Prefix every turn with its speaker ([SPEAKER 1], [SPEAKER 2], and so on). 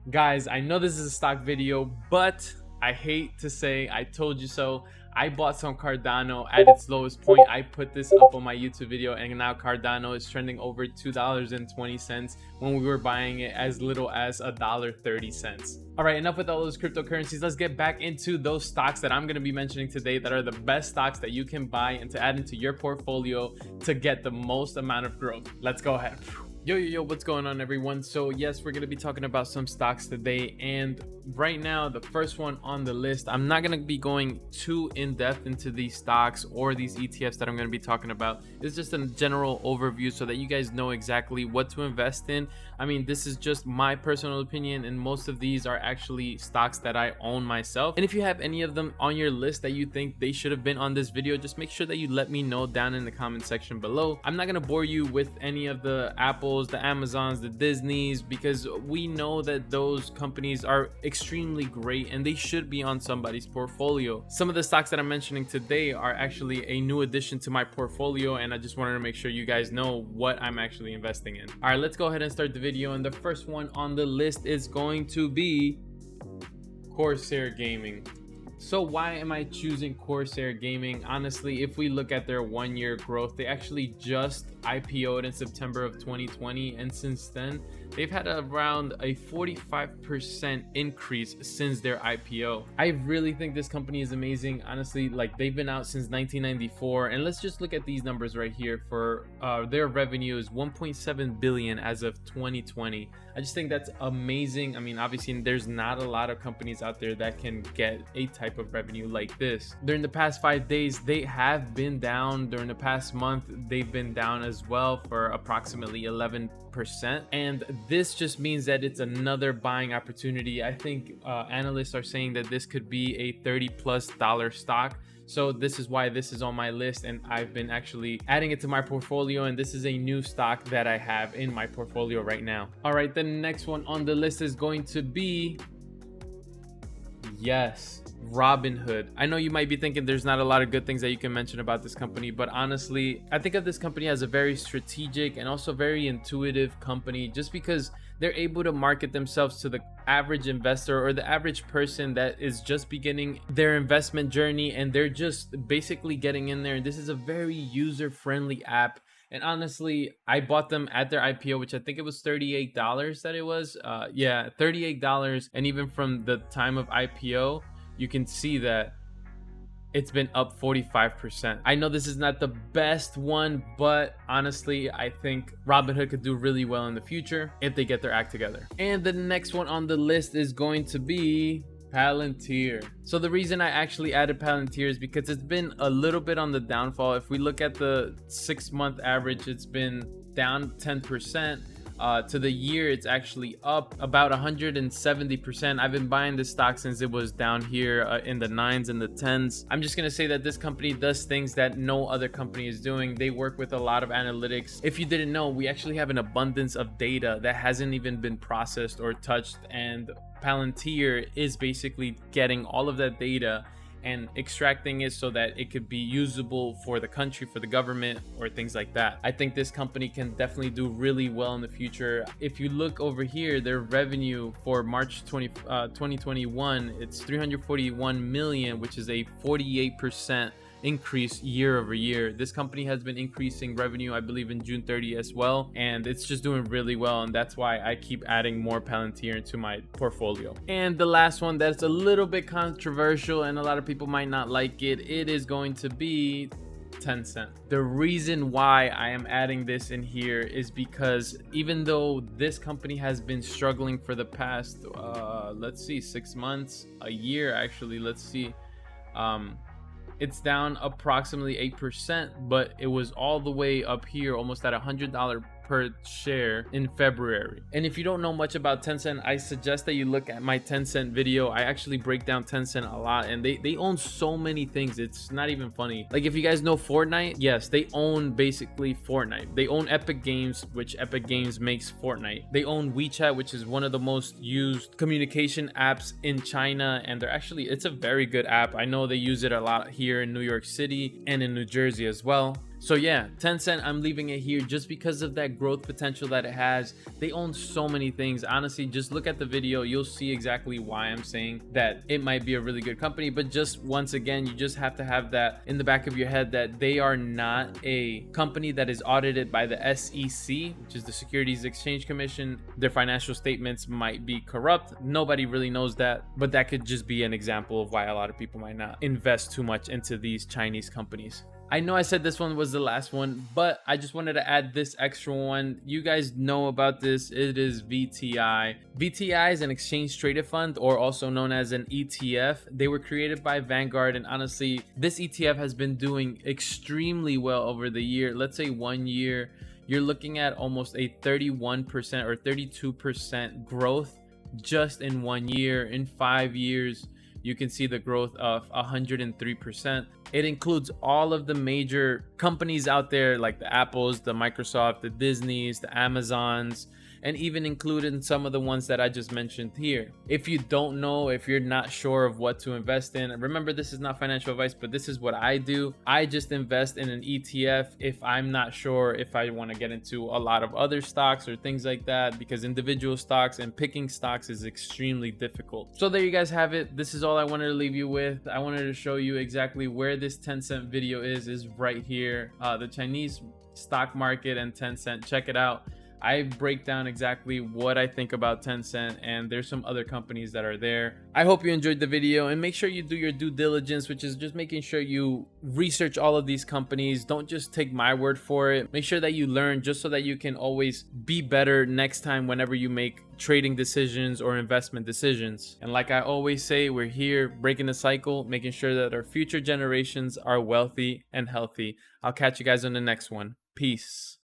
[SPEAKER 1] Guys, I know this is a stock video, but I hate to say I told you so. I bought some Cardano at its lowest point. I put this up on my YouTube video, and now Cardano is trending over $2.20 when we were buying it as little as $1.30. All right, enough with all those cryptocurrencies. Let's get back into those stocks that I'm going to be mentioning today that are the best stocks that you can buy and to add into your portfolio to get the most amount of growth. Let's go ahead. Yo, what's going on, everyone? So yes, we're going to be talking about some stocks today, and right now the first one on the list, I'm not going to be going too in depth into these stocks or these ETFs that I'm going to be talking about. It's just a general overview so that you guys know exactly what to invest in. I mean, this is just my personal opinion, and most of these are actually stocks that I own myself. And if you have any of them on your list that you think they should have been on this video, just make sure that you let me know down in the comment section below. I'm not going to bore you with any of the Apples, the Amazons, the Disneys, because we know that those companies are extremely great and they should be on somebody's portfolio. Some of the stocks that I'm mentioning today are actually a new addition to my portfolio, and I just wanted to make sure you guys know what I'm actually investing in. All right, let's go ahead and start the video. And the first one on the list is going to be Corsair Gaming. So why am I choosing Corsair Gaming? Honestly, if we look at their 1-year growth, they actually just IPO'd in September of 2020, and since then they've had around a 45% increase since their IPO. I really think this company is amazing. Honestly, like, they've been out since 1994, and let's just look at these numbers right here. For their revenue is 1.7 billion as of 2020. I just think that's amazing. I mean, obviously there's not a lot of companies out there that can get a type of revenue like this. During the past 5 days, they have been down. During the past month, they've been down as well for approximately 11%, and this just means that it's another buying opportunity. I think analysts are saying that this could be a $30+ stock. So this is why this is on my list, and I've been actually adding it to my portfolio, and this is a new stock that I have in my portfolio right now. All right, the next one on the list is going to be, yes, Robinhood. I know you might be thinking there's not a lot of good things that you can mention about this company, but honestly, I think of this company as a very strategic and also very intuitive company, just because they're able to market themselves to the average investor or the average person that is just beginning their investment journey, and they're just basically getting in there. This is a very user-friendly app. And honestly, I bought them at their IPO, which I think it was $38 that it was. Yeah, $38. And even from the time of IPO, you can see that it's been up 45%. I know this is not the best one, but honestly, I think Robinhood could do really well in the future if they get their act together. And the next one on the list is going to be Palantir. So the reason I actually added Palantir is because it's been a little bit on the downfall. If we look at the 6-month average, it's been down 10%. To the year, it's actually up about 170%. I've been buying this stock since it was down here in the 9s and the 10s. I'm just gonna say that this company does things that no other company is doing. They work with a lot of analytics. If you didn't know, we actually have an abundance of data that hasn't even been processed or touched, and Palantir is basically getting all of that data and extracting it so that it could be usable for the country, for the government, or things like that. I think this company can definitely do really well in the future. If you look over here, their revenue for March 2021, it's 341 million, which is a 48% increase year over year. This company has been increasing revenue, I believe, in June 30 as well, and it's just doing really well, and that's why I keep adding more Palantir into my portfolio. And the last one that's a little bit controversial and a lot of people might not like it, it is going to be Tencent. The reason why I am adding this in here is because even though this company has been struggling for the past let's see, 6 months, a year actually, let's see, it's down approximately 8%, but it was all the way up here, almost at $100 per share in February. And if you don't know much about Tencent, I suggest that you look at my Tencent video. I actually break down Tencent a lot, and they own so many things. It's not even funny. Like, if you guys know Fortnite, yes, they own basically Fortnite. They own Epic Games, which Epic Games makes Fortnite. They own WeChat, which is one of the most used communication apps in China, and it's a very good app. I know they use it a lot here in New York City and in New Jersey as well. So yeah, Tencent, I'm leaving it here just because of that growth potential that it has. They own so many things. Honestly, just look at the video. You'll see exactly why I'm saying that it might be a really good company. But just once again, you just have to have that in the back of your head that they are not a company that is audited by the SEC, which is the Securities Exchange Commission. Their financial statements might be corrupt. Nobody really knows that, but that could just be an example of why a lot of people might not invest too much into these Chinese companies. I know I said this one was the last one, but I just wanted to add this extra one. You guys know about this. It is VTI. VTI is an exchange traded fund, or also known as an ETF. They were created by Vanguard, and honestly, this ETF has been doing extremely well over the year. Let's say 1 year, you're looking at almost a 31% or 32% growth just in 1 year. In 5 years, you can see the growth of 103%. It includes all of the major companies out there, like the Apples, the Microsoft, the Disneys, the Amazons, and even including some of the ones that I just mentioned here. If you don't know, if you're not sure of what to invest in, remember, this is not financial advice, but this is what I do. I just invest in an ETF if I'm not sure if I want to get into a lot of other stocks or things like that, because individual stocks and picking stocks is extremely difficult. So there you guys have it. This is all I wanted to leave you with. I wanted to show you exactly where this Tencent video is right here. The Chinese stock market and Tencent. Check it out. I break down exactly what I think about Tencent, and there's some other companies that are there. I hope you enjoyed the video, and make sure you do your due diligence, which is just making sure you research all of these companies. Don't just take my word for it. Make sure that you learn, just so that you can always be better next time whenever you make trading decisions or investment decisions. And like I always say, we're here breaking the cycle, making sure that our future generations are wealthy and healthy. I'll catch you guys on the next one. Peace.